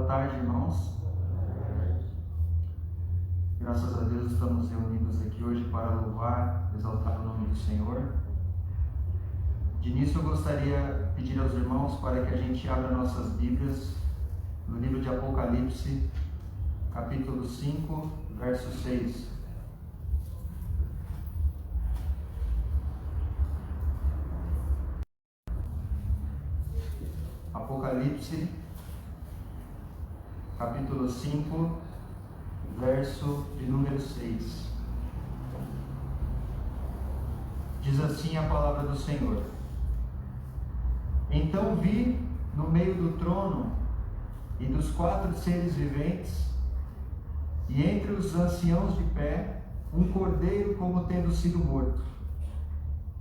tarde, irmãos. Graças a Deus estamos reunidos aqui hoje para louvar, exaltar o nome do Senhor. De início eu gostaria de pedir aos irmãos para que a gente abra nossas Bíblias no livro de Apocalipse, capítulo 5, verso 6. Apocalipse, capítulo 5, verso de número 6. Diz assim a palavra do Senhor: Então vi no meio do trono e dos 4 seres viventes, e entre os anciãos de pé, um cordeiro como tendo sido morto.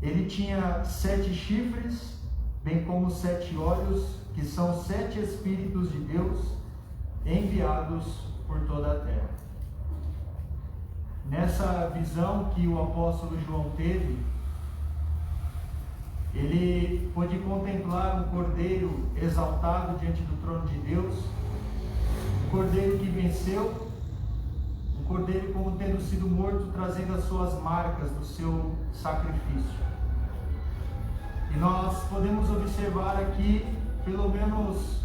Ele tinha 7 chifres, bem como 7 olhos, que são 7 Espíritos de Deus enviados por toda a terra. Nessa visão que o apóstolo João teve, ele pôde contemplar um cordeiro exaltado diante do trono de Deus, um cordeiro que venceu, um cordeiro como tendo sido morto, trazendo as suas marcas do seu sacrifício. E nós podemos observar aqui pelo menos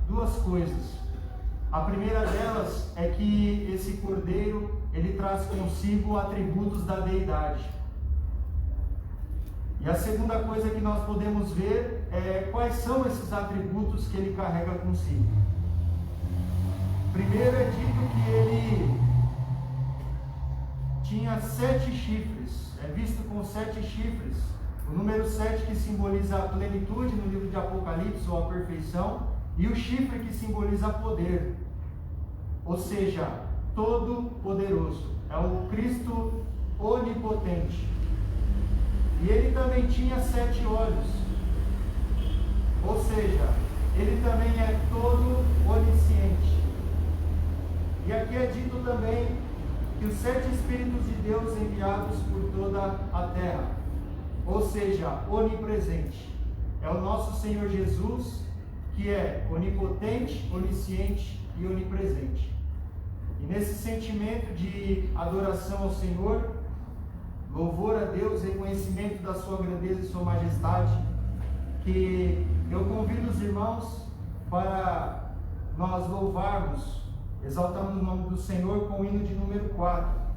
2 coisas. A primeira delas é que esse cordeiro, ele traz consigo atributos da deidade. E a segunda coisa que nós podemos ver é quais são esses atributos que ele carrega consigo. Primeiro é dito que ele tinha 7 chifres, é visto com 7 chifres. O número 7 que simboliza a plenitude no livro de Apocalipse, ou a perfeição, e o chifre que simboliza poder, ou seja, todo-poderoso. É o Cristo onipotente. E ele também tinha 7 olhos, ou seja, ele também é todo onisciente. E aqui é dito também que os 7 Espíritos de Deus enviados por toda a terra, ou seja, onipresente. É o nosso Senhor Jesus, que é onipotente, onisciente e onipresente. E nesse sentimento de adoração ao Senhor, louvor a Deus, reconhecimento da sua grandeza e sua majestade, que eu convido os irmãos para nós louvarmos, exaltando o nome do Senhor com o hino de número 4.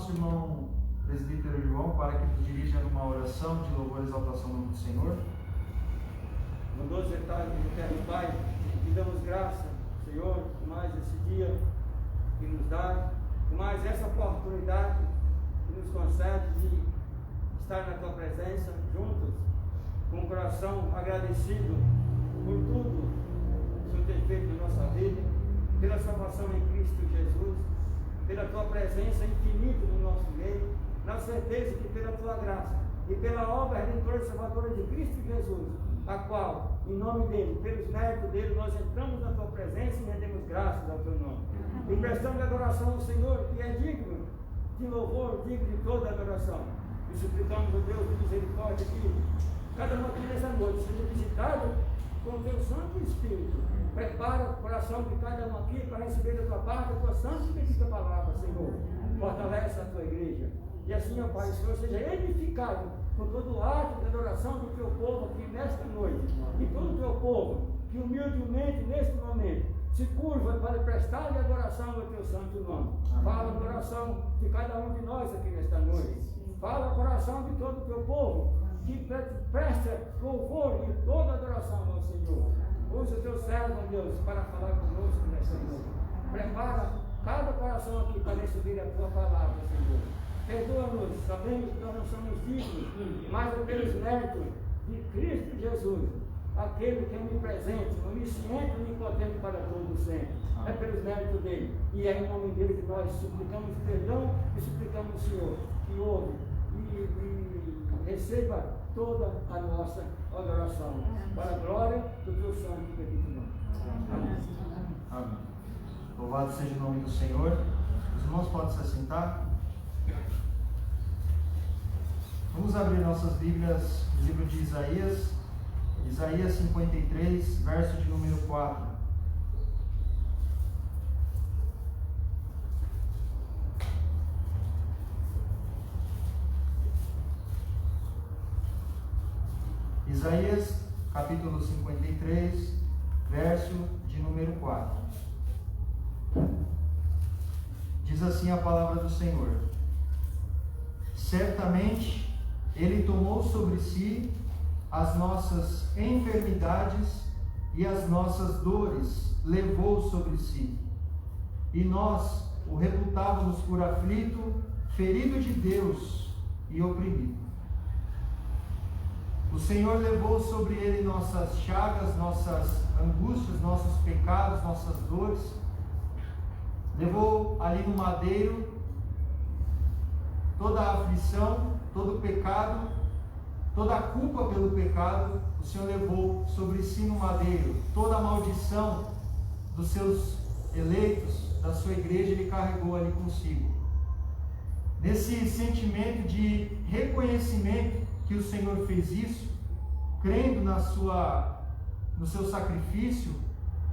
nosso irmão presbítero João para que nos dirija numa oração de louvor e exaltação no nome do Senhor. Bondoso detalhe do Eterno Pai, te damos graça, Senhor, por mais esse dia que nos dá, por mais essa oportunidade que nos concede de estar na Tua presença, juntos, com o coração agradecido por tudo que o Senhor tem feito na nossa vida, pela salvação em Cristo Jesus, pela Tua presença infinita no nosso meio, na certeza que pela Tua graça e pela obra redentora e salvadora de Cristo Jesus, a qual, em nome dele, pelos méritos dele, nós entramos na Tua presença e rendemos graças ao Teu nome. E prestamos adoração ao Senhor, que é digno de louvor, digno de toda adoração. E suplicamos ao Deus de misericórdia que cada um aqui nessa noite seja visitado com o Teu Santo Espírito. Prepara o coração de cada um aqui para receber da Tua parte a Tua santa e bendita palavra, Senhor. Fortalece a Tua igreja. E assim, ó Pai, o Senhor seja edificado com todo o ato de adoração do Teu povo aqui nesta noite. E todo o Teu povo que humildemente, neste momento, se curva para prestar-lhe adoração ao Teu santo nome. Fala o coração de cada um de nós aqui nesta noite. Fala o coração de todo o Teu povo que presta louvor e toda adoração ao Senhor. Usa o Teu servo, Deus, para falar conosco nesta noite. Prepara cada coração aqui para receber a Tua palavra, Senhor. Perdoa-nos, sabemos que nós não somos dignos, mas pelos méritos de Cristo Jesus, aquele que é onipresente, onisciente e onipotente para todos sempre. É pelos méritos dele. E é em nome dele que nós suplicamos perdão e suplicamos, Senhor, que ouve e receba toda a nossa adoração. Para a glória do Teu santo e bendito nome. Amém. Amém. Louvado seja o nome do Senhor. Os irmãos podem se assentar. Vamos abrir nossas Bíblias no livro de Isaías, Isaías 53, verso de número 4. Isaías, capítulo 53, verso de número 4. Diz assim a palavra do Senhor: certamente Ele tomou sobre si as nossas enfermidades e as nossas dores levou sobre si. E nós o reputávamos por aflito, ferido de Deus e oprimido. O Senhor levou sobre ele nossas chagas, nossas angústias, nossos pecados, nossas dores. Levou ali no madeiro toda a aflição, todo o pecado, toda a culpa pelo pecado. O Senhor levou sobre si no madeiro. Toda a maldição dos seus eleitos, da sua igreja, Ele carregou ali consigo. Nesse sentimento de reconhecimento que o Senhor fez isso, crendo no seu sacrifício,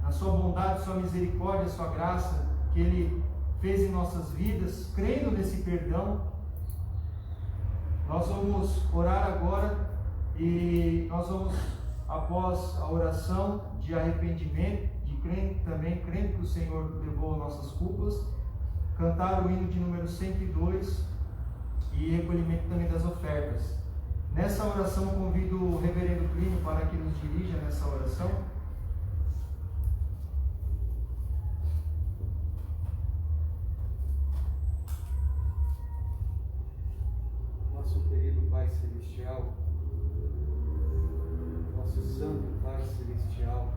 na sua bondade, sua misericórdia, sua graça, que Ele fez em nossas vidas, crendo nesse perdão, nós vamos orar agora e nós vamos, após a oração de arrependimento, crendo que o Senhor levou nossas culpas, cantar o hino de número 102 e recolhimento também das ofertas. Nessa oração convido o reverendo Plínio para que nos dirija nessa oração. Nosso querido Pai Celestial, nosso Santo Pai Celestial,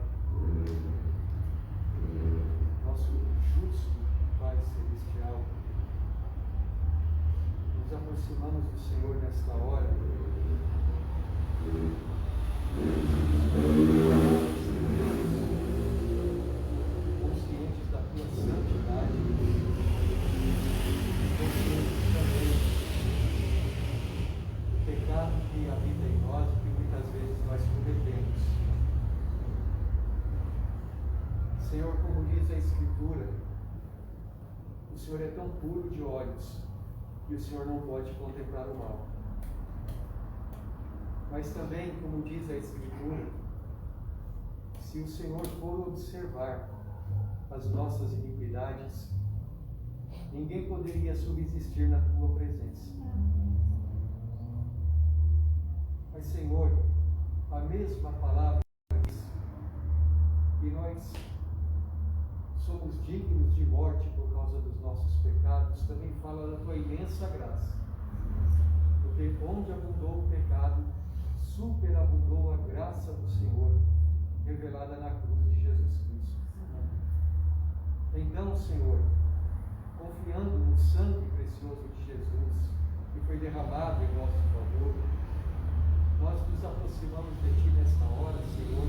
nosso justo Pai Celestial, nos aproximamos do Senhor nesta hora, conscientes da Tua santidade, conscientes também do pecado que habita em nós e que muitas vezes nós cometemos. Senhor, como diz a Escritura, o Senhor é tão puro de olhos que o Senhor não pode contemplar o mal. Mas também, como diz a Escritura, se o Senhor for observar as nossas iniquidades, ninguém poderia subsistir na tua presença. Mas, Senhor, a mesma palavra diz que nós somos dignos de morte por causa dos nossos pecados, também fala da tua imensa graça. Porque onde abundou o pecado, superabundou a graça do Senhor, revelada na cruz de Jesus Cristo. Então, Senhor, confiando no sangue precioso de Jesus, que foi derramado em nosso favor, nós nos aproximamos de Ti nesta hora, Senhor,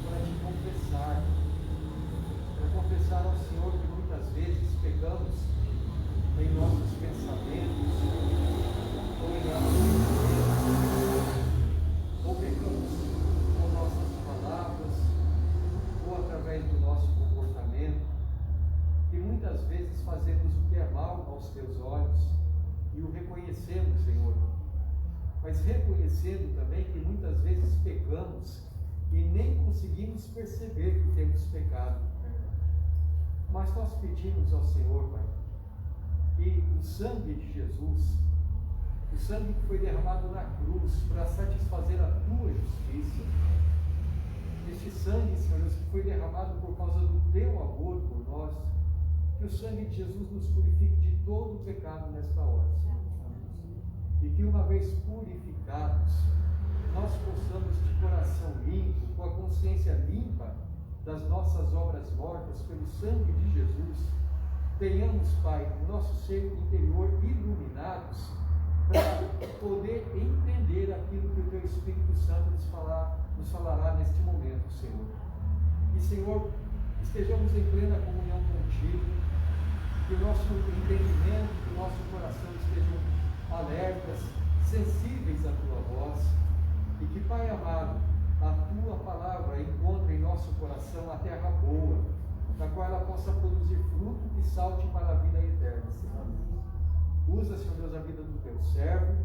para Te confessar, ao Senhor que muitas vezes pecamos em nossos pensamentos, ou em nossos ou pecamos com nossas palavras, ou através do nosso comportamento, que muitas vezes fazemos o que é mal aos Teus olhos e o reconhecemos, Senhor, mas reconhecendo também que muitas vezes pecamos e nem conseguimos perceber que temos pecado. Mas nós pedimos ao Senhor, Pai, que o sangue de Jesus, o sangue que foi derramado na cruz para satisfazer a Tua justiça, este sangue, Senhor, que foi derramado por causa do Teu amor por nós, que o sangue de Jesus nos purifique de todo o pecado nesta hora, Senhor. E que uma vez purificados, nós possamos de coração limpo, com a consciência limpa das nossas obras mortas pelo sangue de Jesus, tenhamos, Pai, o nosso ser interior iluminados para poder entender aquilo que o Teu Espírito Santo nos falará neste momento, Senhor. E, Senhor, estejamos em plena comunhão contigo, que o nosso entendimento, que o nosso coração estejam alertas, sensíveis à Tua voz, e que, Pai amado, a Tua palavra encontre em nosso coração a terra boa, na qual ela possa produzir fruto que salte para a vida eterna, Senhor. Usa, Senhor Deus, a vida do Teu servo,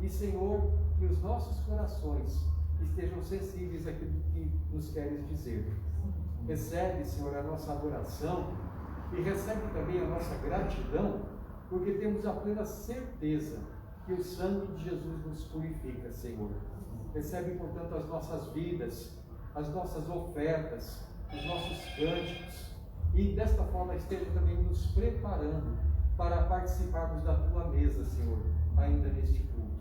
e, Senhor, que os nossos corações estejam sensíveis àquilo que nos queres dizer. Recebe, Senhor, a nossa adoração e recebe também a nossa gratidão, porque temos a plena certeza que o sangue de Jesus nos purifica, Senhor. Recebe, portanto, as nossas vidas, as nossas ofertas, os nossos cânticos, e desta forma esteja também nos preparando para participarmos da Tua mesa, Senhor, ainda neste culto.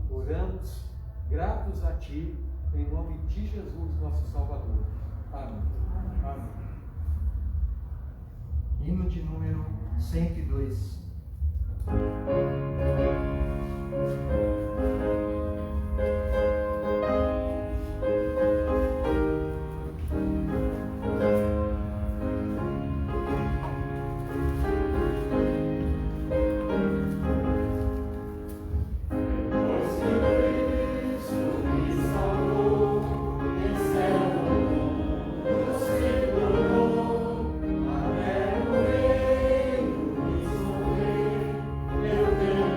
Oramos, gratos a Ti, em nome de Jesus, nosso Salvador. Amém. Amém. Hino de número 102. Eu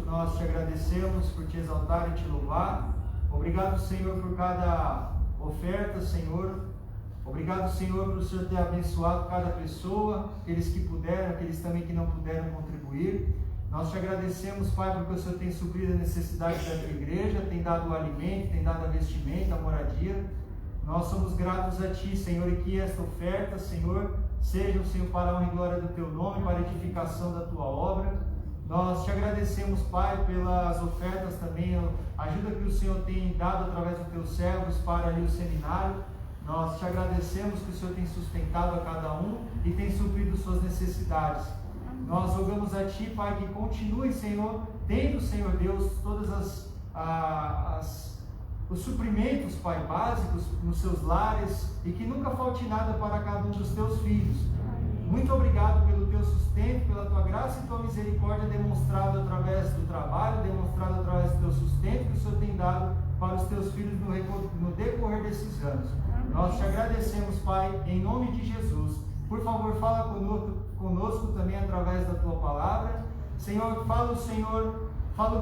nós te agradecemos por te exaltar e te louvar. Obrigado, Senhor, por cada oferta, Senhor. Obrigado, Senhor, por o Senhor ter abençoado cada pessoa, aqueles que puderam, aqueles também que não puderam contribuir. Nós te agradecemos, Pai, porque o Senhor tem suprido a necessidade da tua igreja, tem dado o alimento, tem dado a vestimenta, a moradia. Nós somos gratos a Ti, Senhor, e que esta oferta, Senhor, seja, Senhor, para a honra e glória do Teu nome, para a edificação da Tua obra. Nós te agradecemos, Pai, pelas ofertas também, a ajuda que o Senhor tem dado através dos Teus servos para ali o seminário. Nós te agradecemos que o Senhor tem sustentado a cada um e tem suprido suas necessidades. Nós rogamos a Ti, Pai, que continue, Senhor, tendo, Senhor Deus, todas os suprimentos, Pai, básicos nos seus lares e que nunca falte nada para cada um dos Teus filhos. Muito obrigado pelo Teu sustento, pela Tua graça e Tua misericórdia demonstrado através do trabalho, demonstrado através do Teu sustento que o Senhor tem dado para os Teus filhos no decorrer desses anos. Nós te agradecemos, Pai, em nome de Jesus. Por favor, fala conosco também através da Tua palavra. Senhor, fala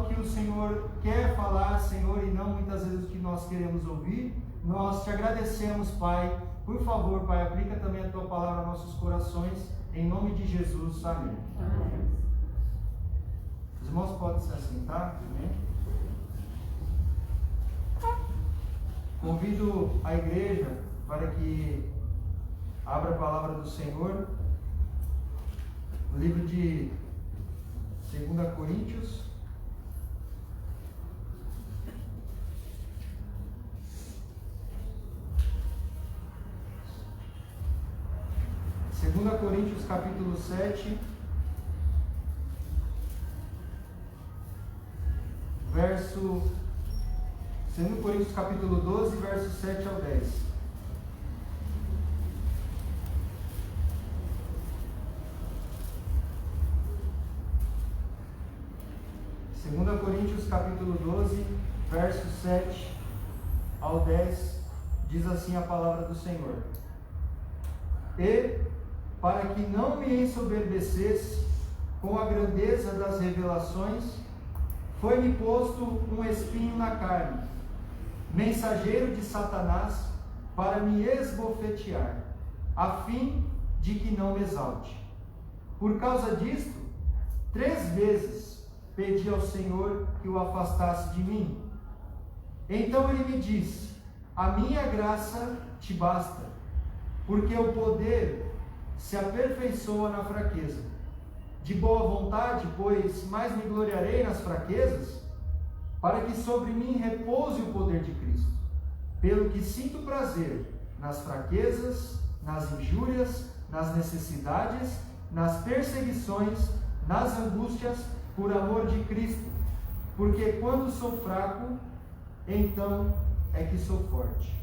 o que o Senhor quer falar, Senhor, e não muitas vezes o que nós queremos ouvir. Nós te agradecemos, Pai. Por favor, Pai, aplica também a Tua palavra aos nossos corações, em nome de Jesus. Amém. Amém. Os irmãos podem se assentar. Amém. Convido a igreja para que abra a palavra do Senhor no livro de 2 Coríntios. Segunda Coríntios capítulo 7, verso 2 Coríntios capítulo 12, verso 7 ao 10. Segunda Coríntios capítulo 12, verso 7 ao 10, diz assim a palavra do Senhor: E, para que não me ensoberbecesse com a grandeza das revelações, foi-me posto um espinho na carne, mensageiro de Satanás, para me esbofetear, a fim de que não me exalte. Por causa disto, 3 vezes pedi ao Senhor que o afastasse de mim. Então ele me disse: a minha graça te basta, porque o poder se aperfeiçoa na fraqueza. De boa vontade, pois, mais me gloriarei nas fraquezas, para que sobre mim repouse o poder de Cristo. Pelo que sinto prazer nas fraquezas, nas injúrias, nas necessidades, nas perseguições, nas angústias, por amor de Cristo. Porque quando sou fraco, então é que sou forte.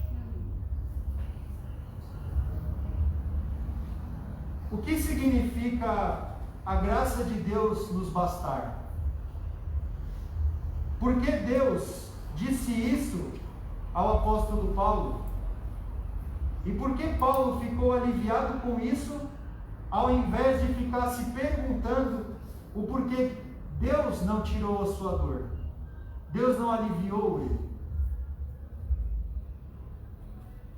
O que significa a graça de Deus nos bastar? Por que Deus disse isso ao apóstolo Paulo? E por que Paulo ficou aliviado com isso, ao invés de ficar se perguntando o porquê Deus não tirou a sua dor? Deus não aliviou ele?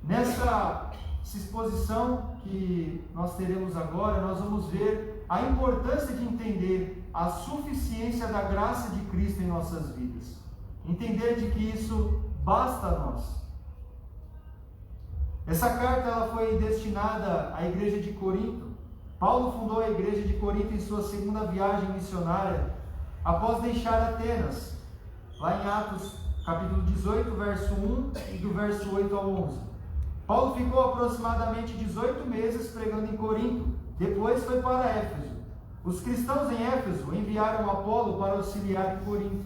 Nessa exposição que nós teremos agora, nós vamos ver a importância de entender a suficiência da graça de Cristo em nossas vidas. Entender de que isso basta a nós. Essa carta ela foi destinada à igreja de Corinto. Paulo fundou a igreja de Corinto em sua segunda viagem missionária, após deixar Atenas, lá em Atos capítulo 18, verso 1 e do verso 8 ao 11. Paulo ficou aproximadamente 18 meses pregando em Corinto, depois foi para Éfeso. Os cristãos em Éfeso enviaram Apolo para auxiliar em Corinto.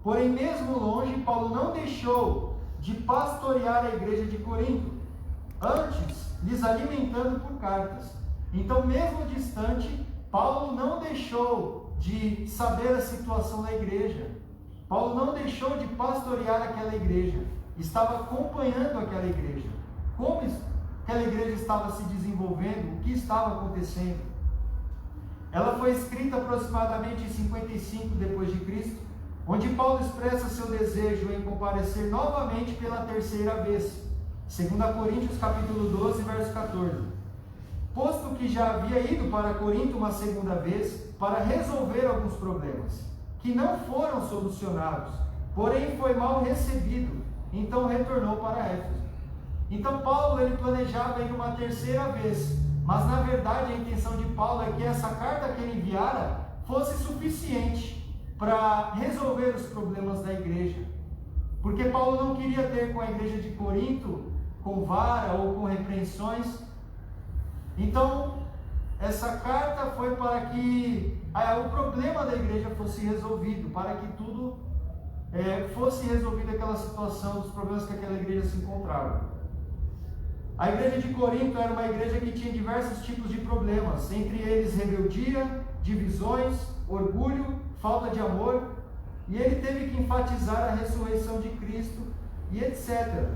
Porém, mesmo longe, Paulo não deixou de pastorear a igreja de Corinto, antes lhes alimentando por cartas. Então, mesmo distante, Paulo não deixou de saber a situação da igreja. Paulo não deixou de pastorear aquela igreja, estava acompanhando aquela igreja. Como aquela igreja estava se desenvolvendo, o que estava acontecendo. Ela foi escrita aproximadamente em 55 depois de Cristo, onde Paulo expressa seu desejo em comparecer novamente pela terceira vez. 2 Coríntios capítulo 12, verso 14. Posto que já havia ido para Corinto uma segunda vez para resolver alguns problemas, que não foram solucionados, porém foi mal recebido, então retornou para Éfeso. Então Paulo ele planejava ir uma terceira vez, mas na verdade a intenção de Paulo é que essa carta que ele enviara fosse suficiente para resolver os problemas da igreja, porque Paulo não queria ter com a igreja de Corinto com vara ou com repreensões. Então essa carta foi para que o problema da igreja fosse resolvido, para que tudo fosse resolvida aquela situação dos problemas que aquela igreja se encontrava. A igreja de Corinto era uma igreja que tinha diversos tipos de problemas, entre eles rebeldia, divisões, orgulho, falta de amor, e ele teve que enfatizar a ressurreição de Cristo e etc.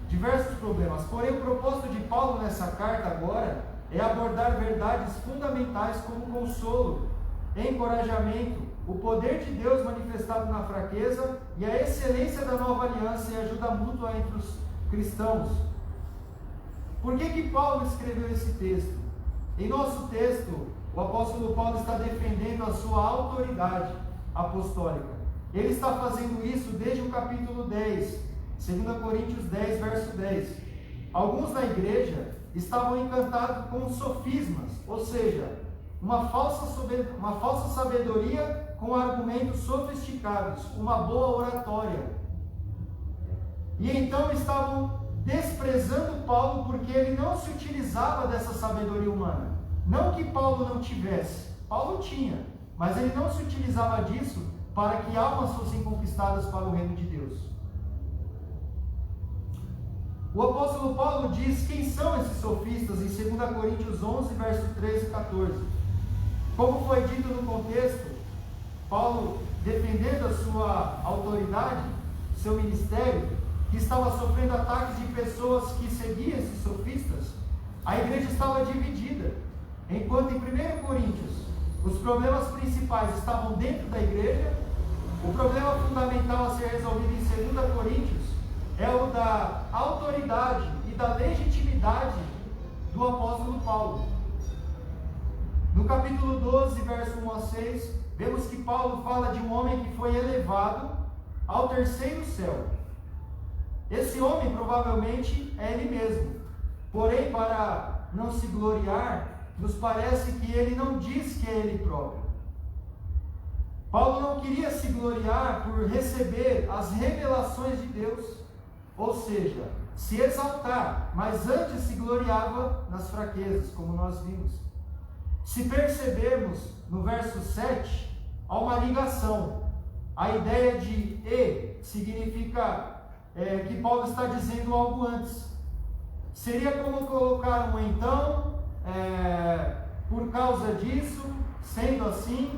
Diversos problemas. Porém, o propósito de Paulo nessa carta agora é abordar verdades fundamentais como consolo, encorajamento, o poder de Deus manifestado na fraqueza e a excelência da nova aliança e ajuda mútua entre os cristãos. Por que Paulo escreveu esse texto? Em nosso texto, o apóstolo Paulo está defendendo a sua autoridade apostólica. Ele está fazendo isso desde o capítulo 10, 2 Coríntios 10, verso 10. Alguns na igreja estavam encantados com sofismas, ou seja, uma falsa sabedoria com argumentos sofisticados, uma boa oratória. E então estavam desprezando Paulo porque ele não se utilizava dessa sabedoria humana. Não que Paulo não tivesse, Paulo tinha, mas ele não se utilizava disso para que almas fossem conquistadas para o reino de Deus. O apóstolo Paulo diz quem são esses sofistas em 2 Coríntios 11, verso 13 e 14. Como foi dito no contexto, Paulo, defendendo a sua autoridade, seu ministério, que estava sofrendo ataques de pessoas que seguiam esses sofistas, a igreja estava dividida. Enquanto em 1 Coríntios os problemas principais estavam dentro da igreja, o problema fundamental a ser resolvido em 2 Coríntios é o da autoridade e da legitimidade do apóstolo Paulo. No capítulo 12, verso 1 a 6, vemos que Paulo fala de um homem que foi elevado ao terceiro céu. Esse homem provavelmente é ele mesmo. Porém, para não se gloriar, nos parece que ele não diz que é ele próprio. Paulo não queria se gloriar por receber as revelações de Deus, ou seja, se exaltar, mas antes se gloriava nas fraquezas, como nós vimos. Se percebermos no verso 7, há uma ligação. A ideia de "e" significa que Paulo está dizendo algo antes. Seria como colocar um "então", por causa disso, sendo assim,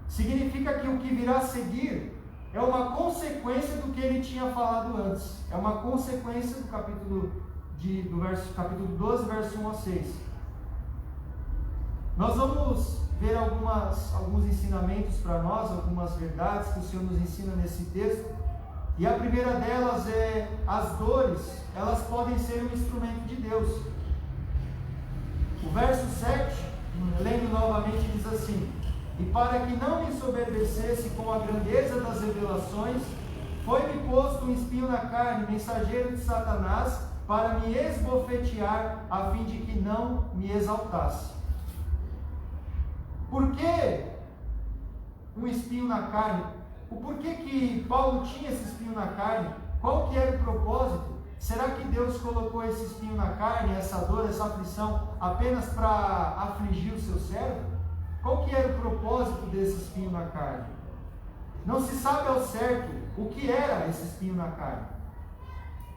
significa que o que virá a seguir é uma consequência do que ele tinha falado antes. É uma consequência do capítulo 12, verso 1 a 6. Nós vamos ver alguns ensinamentos para nós, algumas verdades que o Senhor nos ensina nesse texto. E a primeira delas é: as dores, elas podem ser um instrumento de Deus. O verso 7, lendo novamente, diz assim: e para que não me ensoberbecesse com a grandeza das revelações, foi-me posto um espinho na carne, mensageiro de Satanás, para me esbofetear, a fim de que não me exaltasse. Por que um espinho na carne? O porquê que Paulo tinha esse espinho na carne? Qual que era o propósito? Será que Deus colocou esse espinho na carne, essa dor, essa aflição, apenas para afligir o seu servo? Qual que era o propósito desse espinho na carne? Não se sabe ao certo o que era esse espinho na carne.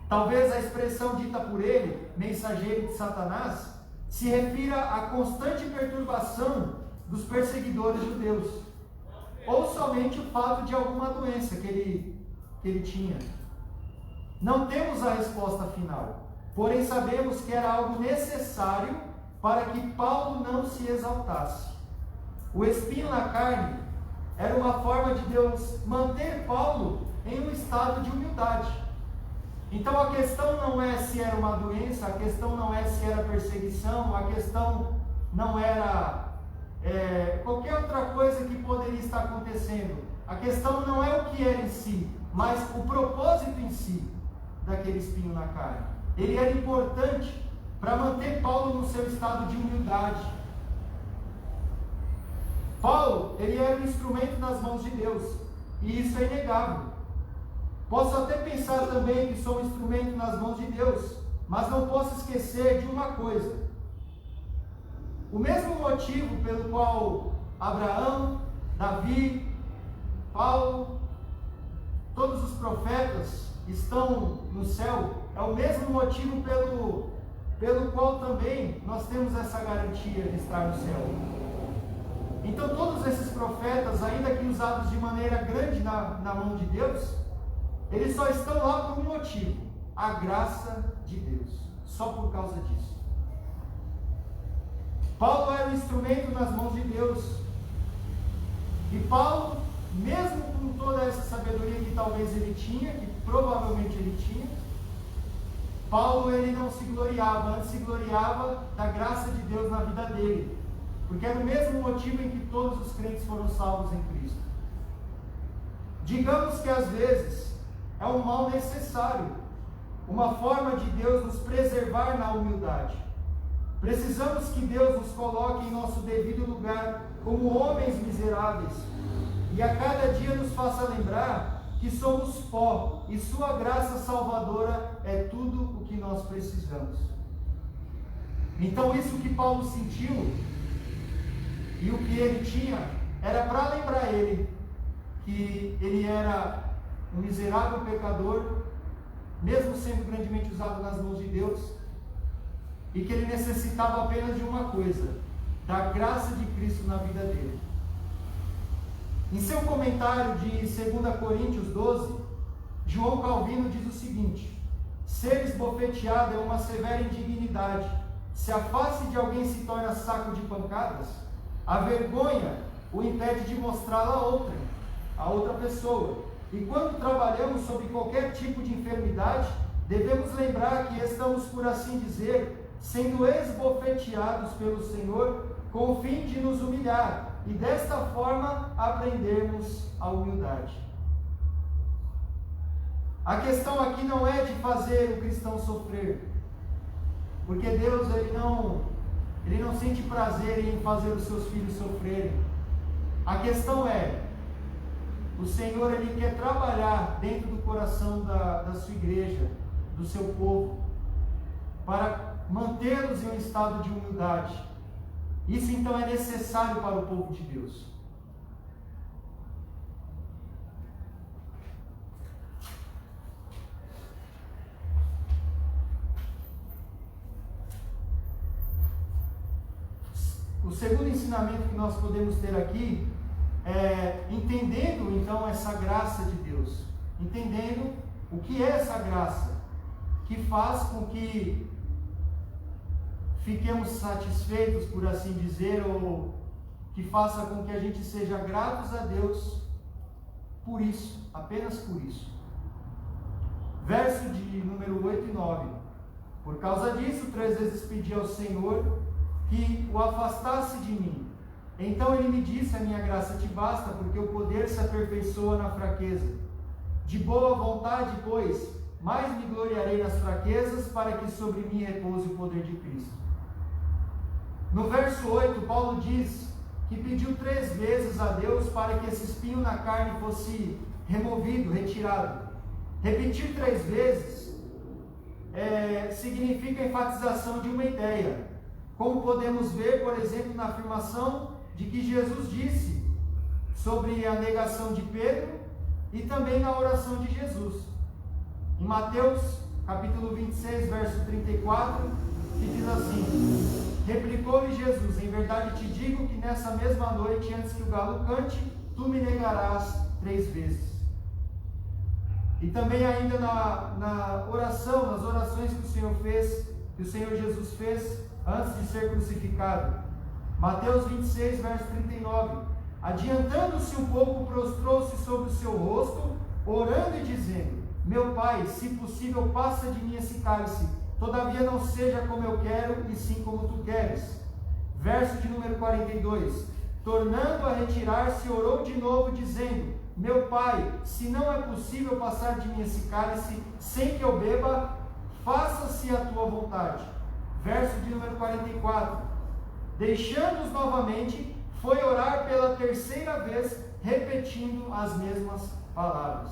Talvez a expressão dita por ele, mensageiro de Satanás, se refira à constante perturbação dos perseguidores judeus, ou somente o fato de alguma doença que ele tinha. Não temos a resposta final, porém sabemos que era algo necessário para que Paulo não se exaltasse. o espinho na carne era uma forma de Deus manter Paulo em um estado de humildade. Então a questão não é se era uma doença, a questão não é se era perseguição, a questão não era qualquer outra coisa que poderia estar acontecendo. A questão não é o que era em si, mas o propósito em si daquele espinho na carne. Ele era importante para manter Paulo no seu estado de humildade. Paulo, ele era um instrumento nas mãos de Deus, e isso é inegável. Posso até pensar também que sou um instrumento nas mãos de Deus, mas não posso esquecer de uma coisa. O mesmo motivo pelo qual Abraão, Davi, Paulo, todos os profetas estão no céu, é o mesmo motivo pelo qual também nós temos essa garantia de estar no céu. Então todos esses profetas, ainda que usados de maneira grande na mão de Deus, eles só estão lá por um motivo: a graça de Deus, só por causa disso. Paulo era um instrumento nas mãos de Deus, e Paulo, mesmo com toda essa sabedoria que talvez ele tinha, que provavelmente ele tinha, Paulo ele não se gloriava, antes se gloriava da graça de Deus na vida dele, porque era o mesmo motivo em que todos os crentes foram salvos em Cristo. Digamos que às vezes é um mal necessário, uma forma de Deus nos preservar na humildade. Precisamos que Deus nos coloque em nosso devido lugar como homens miseráveis, e a cada dia nos faça lembrar que somos pó, e sua graça salvadora é tudo o que nós precisamos. Então isso que Paulo sentiu, e o que ele tinha, era para lembrar ele que ele era um miserável pecador, mesmo sendo grandemente usado nas mãos de Deus, e que ele necessitava apenas de uma coisa: da graça de Cristo na vida dele. Em seu comentário de 2 Coríntios 12, João Calvino diz o seguinte: ser esbofeteado é uma severa indignidade. Se a face de alguém se torna saco de pancadas, a vergonha o impede de mostrá-la a outra pessoa. E quando trabalhamos sob qualquer tipo de enfermidade, devemos lembrar que estamos, por assim dizer, sendo esbofeteados pelo Senhor com o fim de nos humilhar e desta forma aprendermos a humildade. A questão aqui não é de fazer o cristão sofrer, porque Deus ele não sente prazer em fazer os seus filhos sofrerem. A questão é: o Senhor ele quer trabalhar dentro do coração da sua igreja, do seu povo, para mantê-los em um estado de humildade. Isso então é necessário para o povo de Deus. O segundo ensinamento que nós podemos ter aqui é entendendo então essa graça de Deus, entendendo o que é essa graça, que faz com que fiquemos satisfeitos, por assim dizer, ou que faça com que a gente seja gratos a Deus por isso, apenas por isso. Verso de número 8 e 9. Por causa disso, 3 vezes pedi ao Senhor que o afastasse de mim. Então ele me disse: a minha graça te basta, porque o poder se aperfeiçoa na fraqueza. De boa vontade, pois, mais me gloriarei nas fraquezas, para que sobre mim repouse o poder de Cristo. No verso 8, Paulo diz que pediu 3 vezes a Deus para que esse espinho na carne fosse removido, retirado. Repetir 3 vezes significa a enfatização de uma ideia, como podemos ver, por exemplo, na afirmação de que Jesus disse sobre a negação de Pedro e também na oração de Jesus. Em Mateus capítulo 26, verso 34, que diz assim: replicou-lhe Jesus: em verdade te digo que nessa mesma noite, antes que o galo cante, tu me negarás 3 vezes. E também ainda na oração, nas orações que o Senhor fez, que o Senhor Jesus fez antes de ser crucificado. Mateus 26, verso 39. Adiantando-se um pouco, prostrou-se sobre o seu rosto, orando e dizendo: Meu Pai, se possível, passa de mim esse cálice, todavia não seja como eu quero, e sim como tu queres. Verso de número 42. Tornando a retirar-se, orou de novo, dizendo: Meu Pai, se não é possível passar de mim esse cálice, sem que eu beba, faça-se a tua vontade. Verso de número 44. Deixando-os novamente, foi orar pela terceira vez, repetindo as mesmas palavras.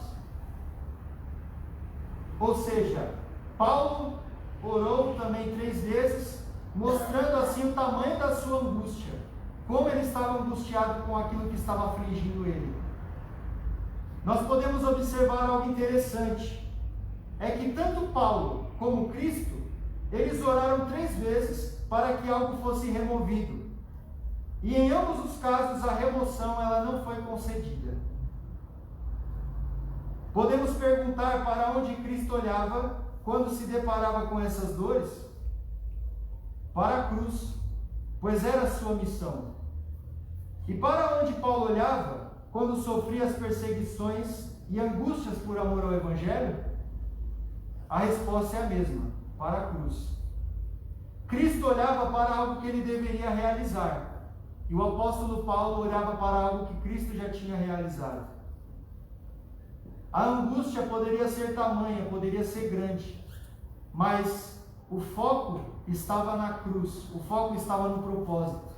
Ou seja, Paulo orou também 3 vezes, mostrando assim o tamanho da sua angústia, como ele estava angustiado com aquilo que estava afligindo ele. Nós podemos observar algo interessante, é que tanto Paulo como Cristo, eles oraram 3 vezes para que algo fosse removido. E em ambos os casos a remoção ela não foi concedida. Podemos perguntar para onde Cristo olhava quando se deparava com essas dores? Para a cruz, pois era a sua missão. E para onde Paulo olhava quando sofria as perseguições e angústias por amor ao Evangelho? A resposta é a mesma, para a cruz. Cristo olhava para algo que ele deveria realizar, e o apóstolo Paulo olhava para algo que Cristo já tinha realizado. A angústia poderia ser tamanha, poderia ser grande, mas o foco estava na cruz, o foco estava no propósito.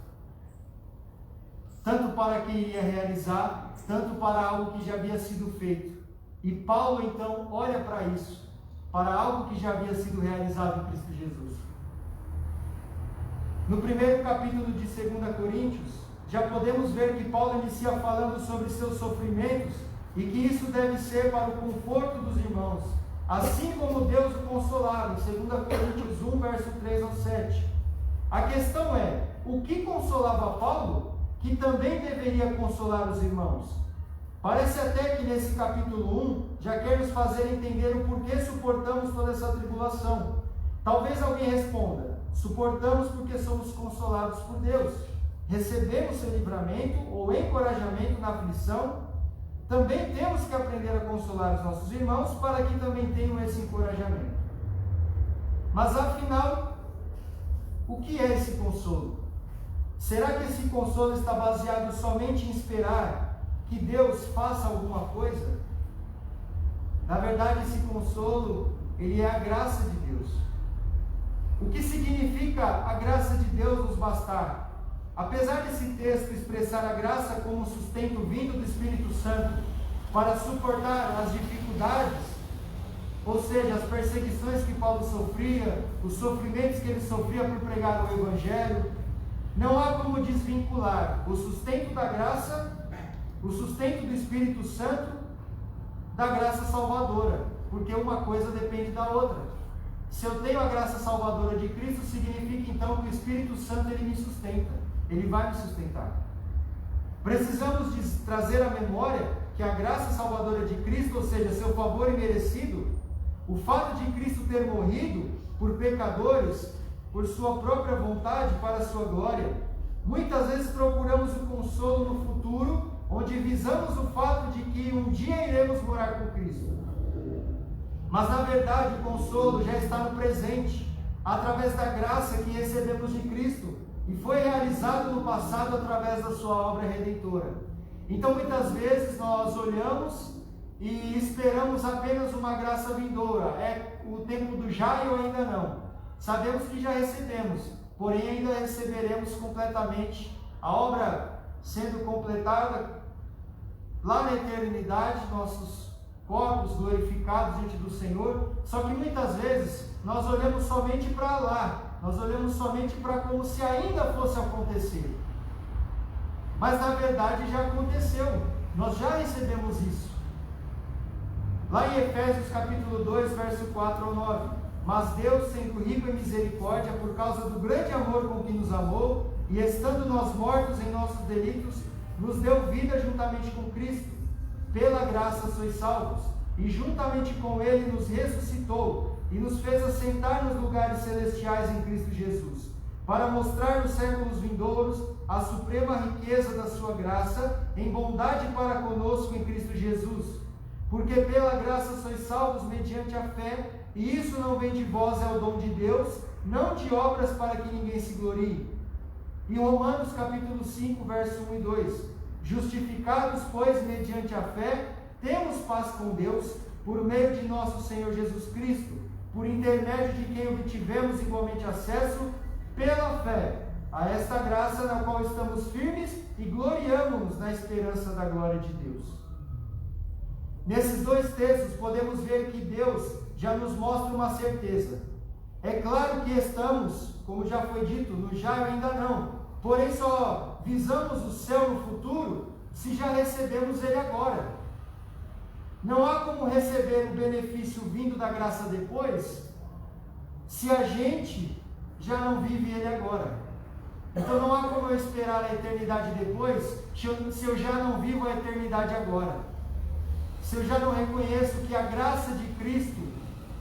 Tanto para quem iria realizar, tanto para algo que já havia sido feito. E Paulo então olha para isso, para algo que já havia sido realizado em Cristo Jesus. No primeiro capítulo de 2 Coríntios, já podemos ver que Paulo inicia falando sobre seus sofrimentos e que isso deve ser para o conforto dos irmãos, assim como Deus o consolava, em 2 Coríntios 1, verso 3 ao 7. A questão é, o que consolava Paulo, que também deveria consolar os irmãos? Parece até que nesse capítulo 1, já quer nos fazer entender o porquê suportamos toda essa tribulação. Talvez alguém responda: suportamos porque somos consolados por Deus, recebemos seu livramento ou encorajamento na aflição. Também temos que aprender a consolar os nossos irmãos para que também tenham esse encorajamento. Mas afinal, o que é esse consolo? Será que esse consolo está baseado somente em esperar que Deus faça alguma coisa? Na verdade, esse consolo, ele é a graça de Deus. O que significa a graça de Deus nos bastar? Apesar desse texto expressar a graça como sustento vindo do Espírito Santo para suportar as dificuldades, ou seja, as perseguições que Paulo sofria, os sofrimentos que ele sofria por pregar o Evangelho, não há como desvincular o sustento da graça, o sustento do Espírito Santo, da graça salvadora, porque uma coisa depende da outra. Se eu tenho a graça salvadora de Cristo, significa então que o Espírito Santo ele me sustenta, ele vai me sustentar. Precisamos trazer à memória que a graça salvadora de Cristo, ou seja, seu favor imerecido, o fato de Cristo ter morrido por pecadores, por sua própria vontade, para a sua glória. Muitas vezes procuramos o consolo no futuro, onde visamos o fato de que um dia iremos morar com Cristo. Mas na verdade o consolo já está no presente, através da graça que recebemos de Cristo, e foi realizado no passado através da sua obra redentora. Então muitas vezes nós olhamos e esperamos apenas uma graça vindoura, é o tempo do já e o ainda não. Sabemos que já recebemos, porém ainda receberemos completamente, a obra sendo completada lá na eternidade, nossos corpos glorificados diante do Senhor. Só que muitas vezes nós olhamos somente para lá, nós olhamos somente para como se ainda fosse acontecer. Mas na verdade já aconteceu, nós já recebemos isso. Lá em Efésios capítulo 2, verso 4 ao 9. Mas Deus, sendo rico em misericórdia, por causa do grande amor com que nos amou, e estando nós mortos em nossos delitos, nos deu vida juntamente com Cristo. Pela graça sois salvos, e juntamente com Ele nos ressuscitou, e nos fez assentar nos lugares celestiais em Cristo Jesus, para mostrar nos séculos vindouros a suprema riqueza da sua graça, em bondade para conosco em Cristo Jesus. Porque pela graça sois salvos mediante a fé, e isso não vem de vós, é o dom de Deus, não de obras para que ninguém se glorie. Em Romanos capítulo 5, verso 1 e 2, justificados, pois, mediante a fé, temos paz com Deus, por meio de nosso Senhor Jesus Cristo, por intermédio de quem obtivemos igualmente acesso, pela fé, a esta graça na qual estamos firmes e gloriamo-nos na esperança da glória de Deus. Nesses dois textos podemos ver que Deus já nos mostra uma certeza. É claro que estamos, como já foi dito, no já e ainda não, porém só visamos o céu no futuro se já recebemos ele agora. Não há como receber o benefício vindo da graça depois, se a gente já não vive ele agora. Então não há como eu esperar a eternidade depois, se eu já não vivo a eternidade agora. Se eu já não reconheço que a graça de Cristo,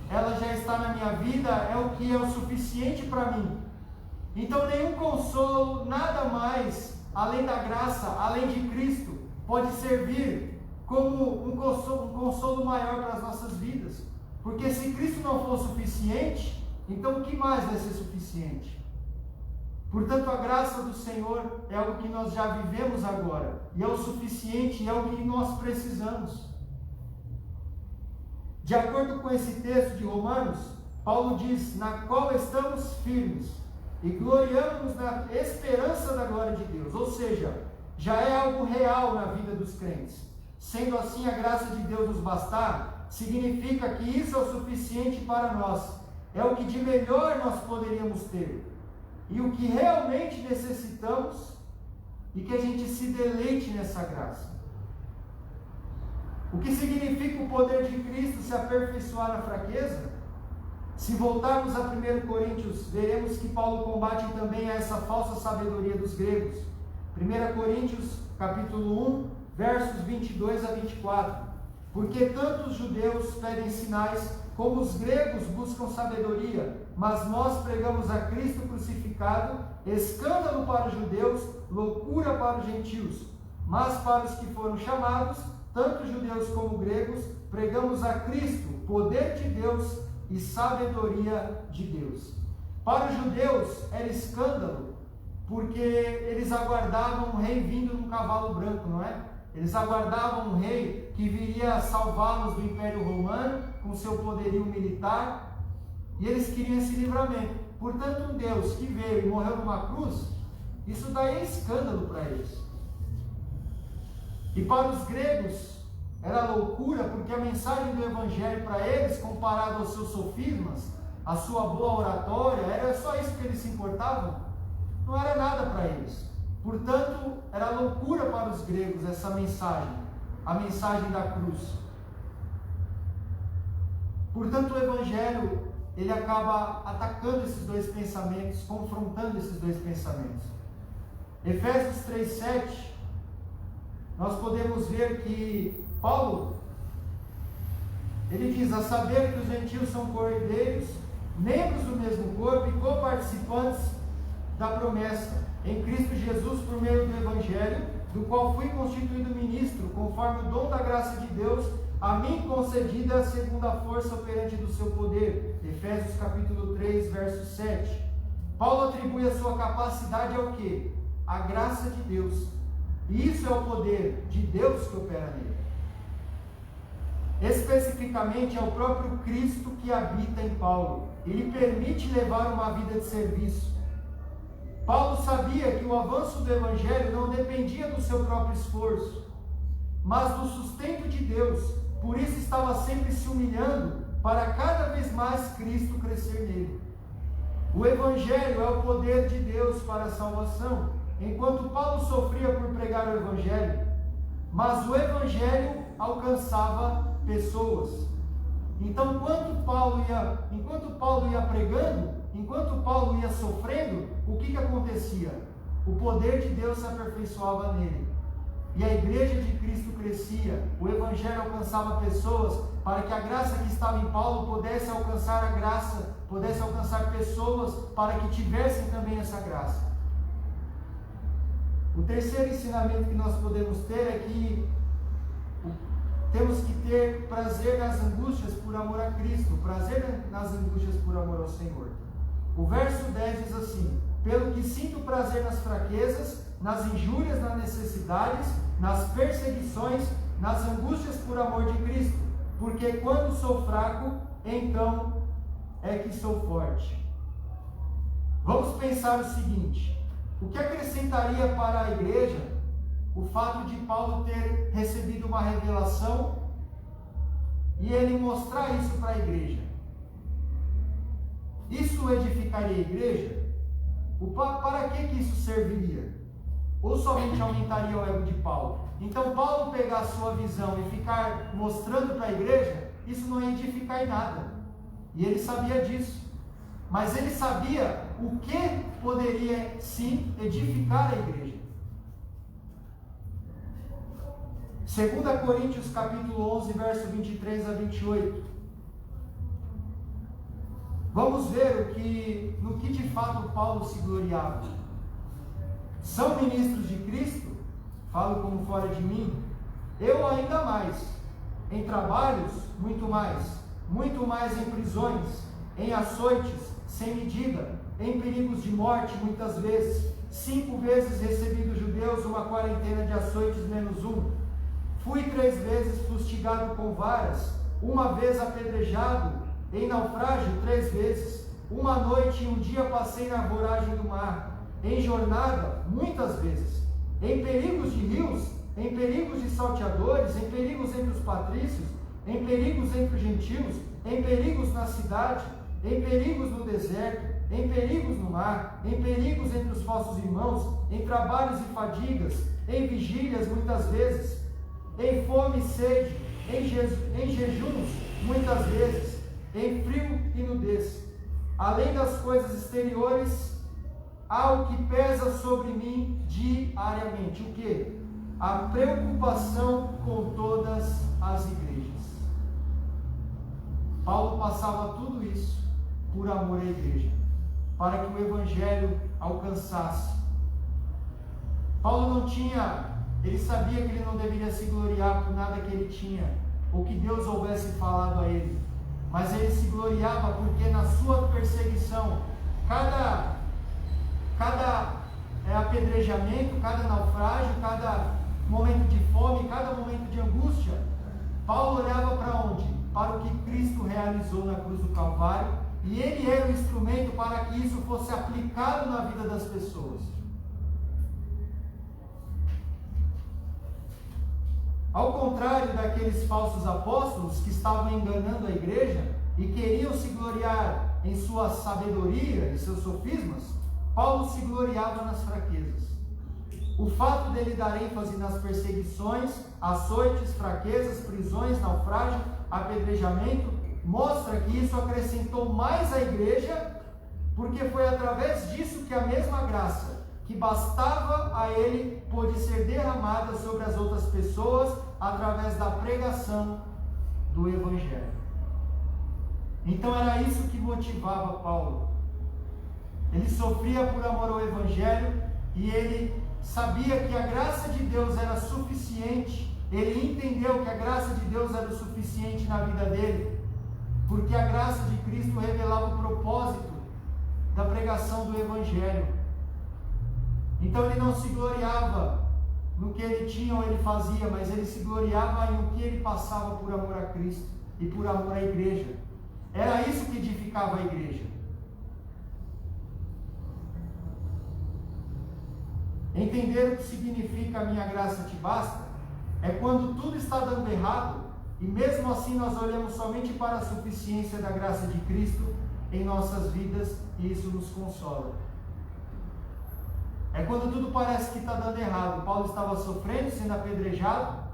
ela já está na minha vida, é o que é o suficiente para mim. Então nenhum consolo, nada mais, além da graça, além de Cristo, pode servir como um consolo maior para as nossas vidas. Porque se Cristo não for suficiente, então o que mais vai ser suficiente? Portanto, a graça do Senhor é algo que nós já vivemos agora, e é o suficiente, e é o que nós precisamos. De acordo com esse texto de Romanos, Paulo diz, na qual estamos firmes, e gloriamos na esperança da glória de Deus. Ou seja, já é algo real na vida dos crentes. Sendo assim, a graça de Deus nos bastar, significa que isso é o suficiente para nós. É o que de melhor nós poderíamos ter. E o que realmente necessitamos, e que a gente se deleite nessa graça. O que significa o poder de Cristo se aperfeiçoar na fraqueza? Se voltarmos a 1 Coríntios, veremos que Paulo combate também a essa falsa sabedoria dos gregos. 1 Coríntios, capítulo 1, versos 22 a 24. Porque tanto os judeus pedem sinais, como os gregos buscam sabedoria, mas nós pregamos a Cristo crucificado, escândalo para os judeus, loucura para os gentios. Mas para os que foram chamados, tanto judeus como gregos, pregamos a Cristo, poder de Deus e sabedoria de Deus. Para os judeus era escândalo, porque eles aguardavam um rei vindo num cavalo branco, não é? Eles aguardavam um rei que viria salvá-los do Império Romano, com seu poderio militar, e eles queriam esse livramento. Portanto, um Deus que veio e morreu numa cruz, isso daí é escândalo para eles. E para os gregos era loucura, porque a mensagem do Evangelho para eles, comparado aos seus sofismas, a sua boa oratória, era só isso que eles se importavam? Não era nada para eles. Portanto, era loucura para os gregos essa mensagem, a mensagem da cruz. Portanto, o Evangelho, ele acaba atacando esses dois pensamentos, confrontando esses dois pensamentos. Efésios 3:7, nós podemos ver que Paulo, ele diz, a saber que os gentios são cordeiros, membros do mesmo corpo e coparticipantes da promessa, em Cristo Jesus por meio do Evangelho, do qual fui constituído ministro, conforme o dom da graça de Deus, a mim concedida segundo a força operante do seu poder. Efésios capítulo 3, verso 7. Paulo atribui a sua capacidade ao quê? A graça de Deus. E isso é o poder de Deus que opera nele. Especificamente é o próprio Cristo que habita em Paulo. Ele permite levar uma vida de serviço. Paulo sabia que o avanço do Evangelho não dependia do seu próprio esforço, mas do sustento de Deus. Por isso estava sempre se humilhando para cada vez mais Cristo crescer nele. O Evangelho é o poder de Deus para a salvação. Enquanto Paulo sofria por pregar o Evangelho, mas o Evangelho alcançava pessoas. Então, enquanto Paulo ia pregando, enquanto Paulo ia sofrendo, o que acontecia? O poder de Deus se aperfeiçoava nele. e a igreja de Cristo crescia, o evangelho alcançava pessoas, para que a graça que estava em Paulo pudesse alcançar a graça, pudesse alcançar pessoas para que tivessem também essa graça. O terceiro ensinamento que nós podemos ter é que temos que ter prazer nas angústias por amor a Cristo, prazer nas angústias por amor ao Senhor. O verso 10 diz assim: pelo que sinto prazer nas fraquezas, nas injúrias, nas necessidades, nas perseguições, nas angústias por amor de Cristo, porque quando sou fraco, então é que sou forte. Vamos pensar o seguinte: o que acrescentaria para a igreja o fato de Paulo ter recebido uma revelação e ele mostrar isso para a igreja? Isso edificaria a igreja? Para que isso serviria? Ou somente aumentaria o ego de Paulo? Então Paulo pegar a sua visão e ficar mostrando para a igreja, isso não ia edificar em nada. E ele sabia disso. Mas ele sabia o que poderia sim edificar a igreja. 2 Coríntios capítulo 11, verso 23 a 28. Vamos ver no que de fato Paulo se gloriava. São ministros de Cristo? Falo como fora de mim. Eu ainda mais. Em trabalhos, muito mais em prisões, em açoites, sem medida, em perigos de morte, muitas vezes. 5 vezes recebi dos judeus uma quarentena de açoites menos 1. Fui 3 vezes fustigado com varas, 1 vez apedrejado, em naufrágio 3 vezes. 1 noite e 1 dia passei na voragem do mar, em jornada muitas vezes, em perigos de rios, em perigos de salteadores, em perigos entre os patrícios, em perigos entre os gentios, em perigos na cidade, em perigos no deserto, em perigos no mar, em perigos entre os falsos irmãos, em trabalhos e fadigas, em vigílias muitas vezes, em fome e sede, em jejuns muitas vezes, em frio e nudez. Além das coisas exteriores, há o que pesa sobre mim diariamente. O que? A preocupação com todas as igrejas. Paulo passava tudo isso por amor à igreja, para que o evangelho alcançasse. Paulo não tinha, ele sabia que ele não deveria se gloriar por nada que ele tinha, ou que Deus houvesse falado a ele, mas ele se gloriava porque na sua perseguição, cada apedrejamento, cada naufrágio, cada momento de fome, cada momento de angústia, Paulo olhava para onde? Para o que Cristo realizou na cruz do Calvário, e ele era o instrumento para que isso fosse aplicado na vida das pessoas. Ao contrário daqueles falsos apóstolos que estavam enganando a igreja e queriam se gloriar em sua sabedoria e seus sofismas, Paulo se gloriava nas fraquezas. O fato dele dar ênfase nas perseguições, açoites, fraquezas, prisões, naufrágio, apedrejamento, mostra que isso acrescentou mais à igreja, porque foi através disso que a mesma graça que bastava a ele pôde ser derramada sobre as outras pessoas através da pregação do evangelho. Então era isso que motivava Paulo. Ele sofria por amor ao evangelho e ele sabia que a graça de Deus era suficiente. Ele entendeu que a graça de Deus era o suficiente na vida dele, porque a graça de Cristo revelava o propósito da pregação do evangelho. Então ele não se gloriava no que ele tinha ou ele fazia, mas ele se gloriava em o que ele passava por amor a Cristo e por amor à igreja. Era isso que edificava a igreja. Entender o que significa a minha graça te basta é quando tudo está dando errado e mesmo assim nós olhamos somente para a suficiência da graça de Cristo em nossas vidas e isso nos consola. É quando tudo parece que está dando errado. Paulo estava sofrendo, sendo apedrejado.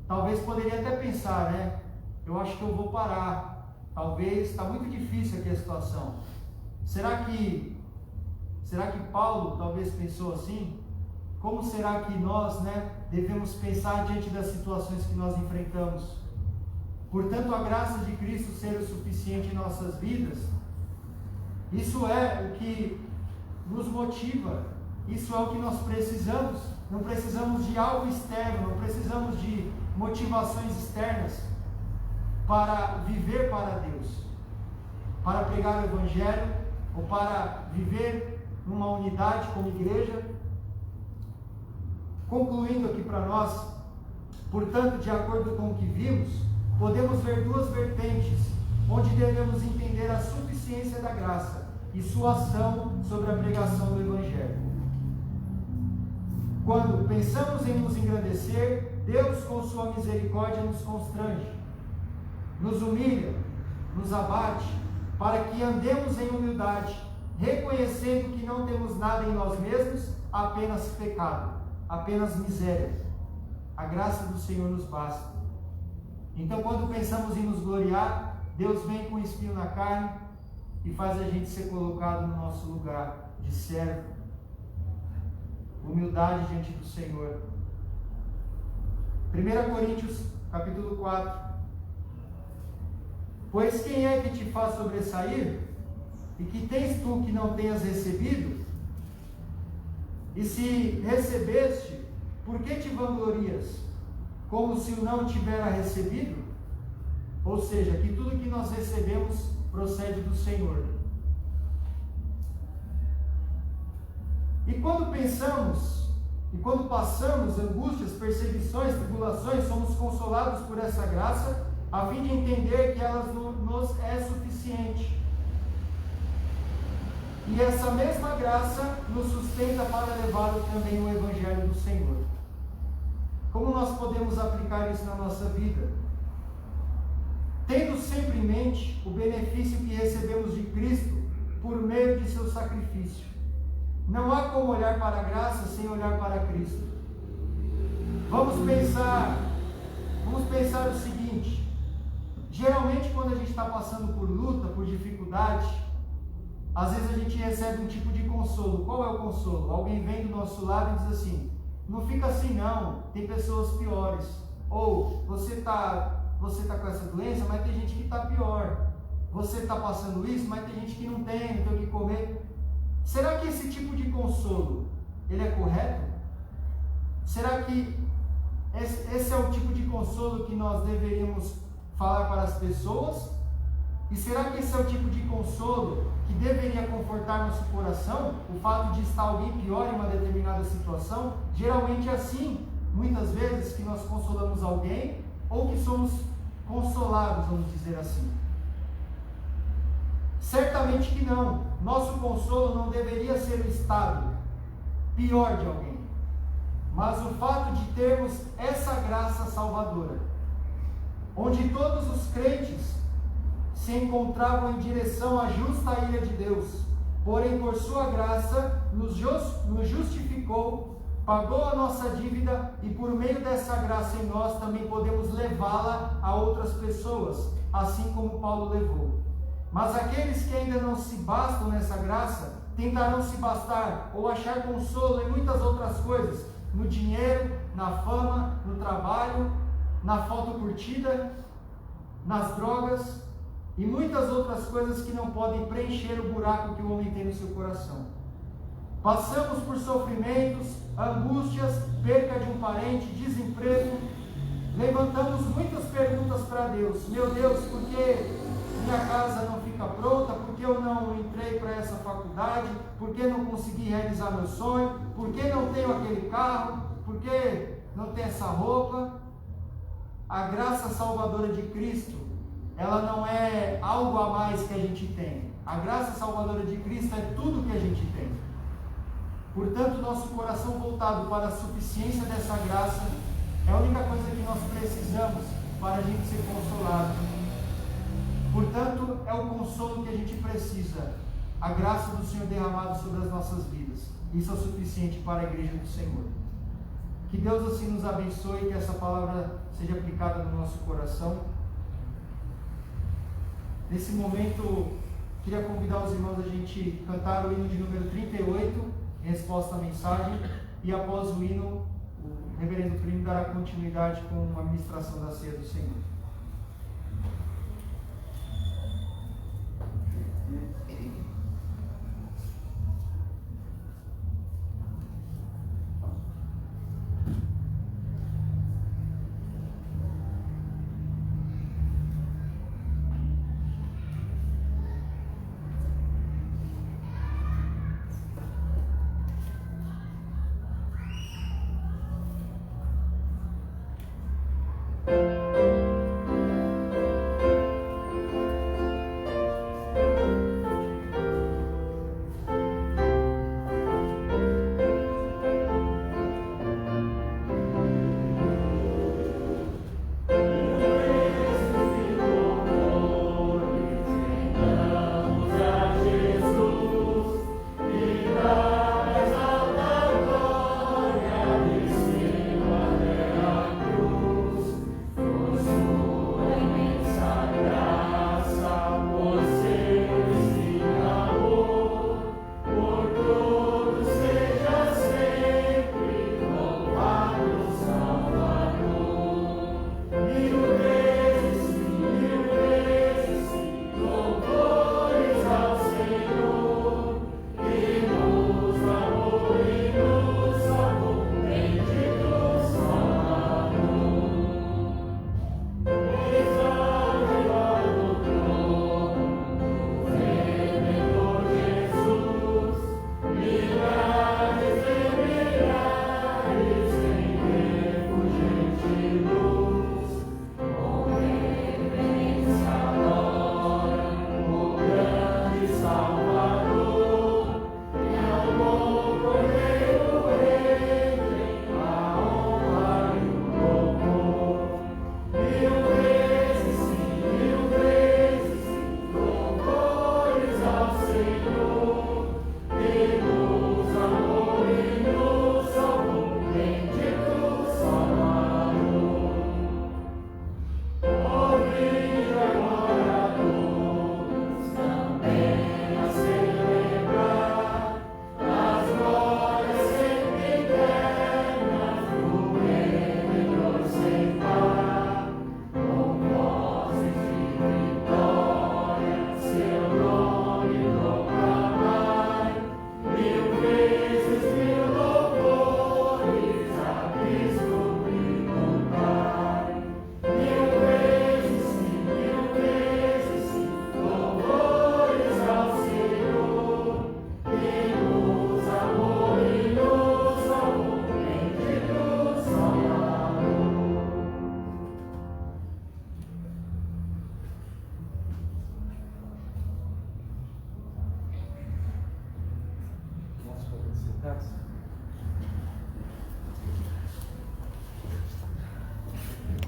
Talvez poderia até pensar, né? Eu acho que eu vou parar. Talvez, está muito difícil aqui a situação. Será que Paulo talvez pensou assim? como será que nós, devemos pensar diante das situações que nós enfrentamos? Portanto, a graça de Cristo ser o suficiente em nossas vidas, isso é o que nos motiva, isso é o que nós precisamos. Não precisamos de algo externo, não precisamos de motivações externas para viver para Deus, para pregar o Evangelho ou para viver numa unidade como igreja. Concluindo aqui para nós, portanto, de acordo com o que vimos, podemos ver duas vertentes onde devemos entender a suficiência da graça e sua ação sobre a pregação do Evangelho. Quando pensamos em nos engrandecer, Deus, com sua misericórdia, nos constrange, nos humilha, nos abate, para que andemos em humildade, reconhecendo que não temos nada em nós mesmos, apenas pecado, apenas miséria. A graça do Senhor nos basta. Então, quando pensamos em nos gloriar, Deus vem com o espinho na carne e faz a gente ser colocado no nosso lugar de servo. Humildade diante do Senhor. 1 Coríntios, capítulo 4. Pois quem é que te faz sobressair? E que tens tu que não tenhas recebido? E se recebeste, por que te vanglorias? Como se o não tivera recebido? Ou seja, que tudo que nós recebemos procede do Senhor. E quando pensamos, e quando passamos angústias, perseguições, tribulações, somos consolados por essa graça, a fim de entender que ela nos é suficiente. E essa mesma graça nos sustenta para levar também o Evangelho do Senhor. Como nós podemos aplicar isso na nossa vida? Tendo sempre em mente o benefício que recebemos de Cristo por meio de seu sacrifício. Não há como olhar para a graça sem olhar para Cristo. Vamos pensar o seguinte: geralmente quando a gente está passando por luta, por dificuldade, às vezes a gente recebe um tipo de consolo. Qual é o consolo? Alguém vem do nosso lado e diz assim: não fica assim não, tem pessoas piores. Ou você está com essa doença, mas tem gente que está pior. Você está passando isso, mas tem gente que não tem o que comer. Será que esse tipo de consolo, ele é correto? Será que esse é o tipo de consolo que nós deveríamos falar para as pessoas? E será que esse é o tipo de consolo que deveria confortar nosso coração? O fato de estar alguém pior em uma determinada situação? Geralmente é assim, muitas vezes, que nós consolamos alguém, ou que somos consolados, vamos dizer assim. Certamente que não. Nosso consolo não deveria ser o estado pior de alguém, mas o fato de termos essa graça salvadora, onde todos os crentes se encontravam em direção à justa ira de Deus, porém por sua graça nos justificou, pagou a nossa dívida, e por meio dessa graça em nós também podemos levá-la a outras pessoas, assim como Paulo levou. Mas aqueles que ainda não se bastam nessa graça, tentarão se bastar ou achar consolo em muitas outras coisas, no dinheiro, na fama, no trabalho, na foto curtida, nas drogas e muitas outras coisas que não podem preencher o buraco que o homem tem no seu coração. Passamos por sofrimentos, angústias, perca de um parente, desemprego. Levantamos muitas perguntas para Deus. Meu Deus, por que minha casa não fica pronta? Por que eu não entrei para essa faculdade? Por que não consegui realizar meu sonho? Por que não tenho aquele carro? Por que não tenho essa roupa? A graça salvadora de Cristo, ela não é algo a mais que a gente tem. A graça salvadora de Cristo é tudo que a gente tem. Portanto, nosso coração voltado para a suficiência dessa graça é a única coisa que nós precisamos para a gente ser consolado. Portanto, é o consolo que a gente precisa, a graça do Senhor derramada sobre as nossas vidas. Isso é o suficiente para a igreja do Senhor. Que Deus assim nos abençoe, que essa palavra seja aplicada no nosso coração. Nesse momento, queria convidar os irmãos a gente cantar o hino de número 38, em resposta à mensagem. e após o hino, o reverendo Primo dará continuidade com a ministração da ceia do Senhor.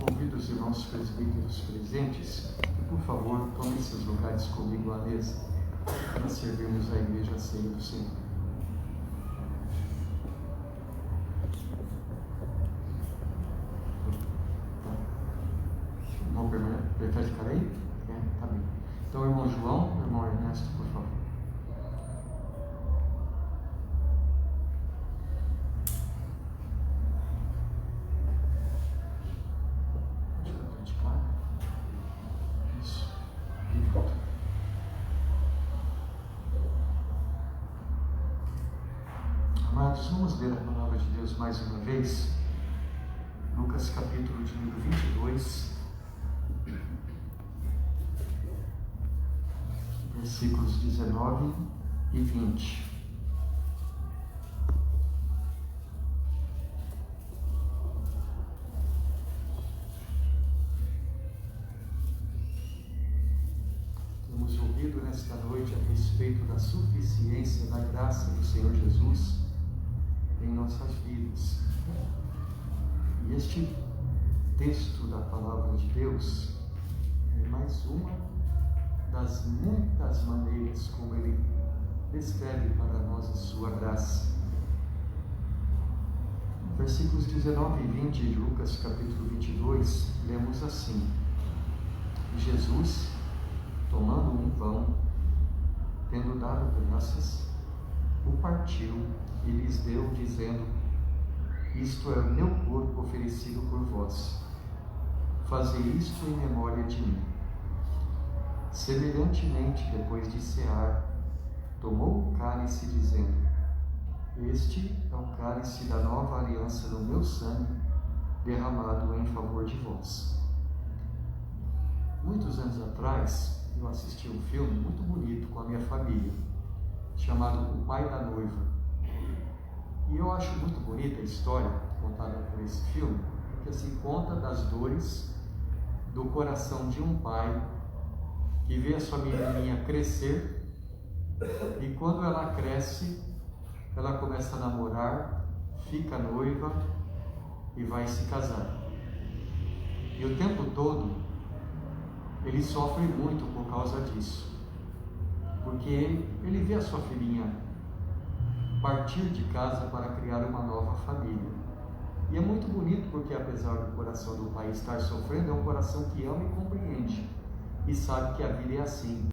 Convido os irmãos presbíteros presentes que, por favor, tomem seus lugares comigo à mesa para servirmos a igreja ceia do Senhor. O irmão prefere ficar aí? Tá bem. Então, irmão João, irmão Ernesto, por favor. Amados, vamos ler a palavra de Deus mais uma vez. Lucas capítulo de número 22, versículos 19 e 20. Temos ouvido nesta noite a respeito da suficiência da graça do Senhor Jesus em nossas vidas. E este texto da palavra de Deus é mais uma das muitas maneiras como ele descreve para nós a sua graça. Versículos 19 e 20 de Lucas capítulo 22, lemos assim: Jesus, tomando um pão, tendo dado graças, o partiu e lhes deu, dizendo: isto é o meu corpo oferecido por vós. Fazei isto em memória de mim. Semelhantemente, depois de cear, tomou o cálice, dizendo: Este é o cálice da nova aliança no meu sangue, derramado em favor de vós. Muitos anos atrás, eu assisti um filme muito bonito com a minha família, chamado O Pai da Noiva. E eu acho muito bonita a história contada por esse filme, porque assim conta das dores do coração de um pai que vê a sua menininha crescer, e quando ela cresce, ela começa a namorar, fica noiva e vai se casar. E o tempo todo ele sofre muito por causa disso, porque ele vê a sua filhinha partir de casa para criar uma nova família. E é muito bonito porque, apesar do coração do pai estar sofrendo, é um coração que ama e compreende, e sabe que a vida é assim.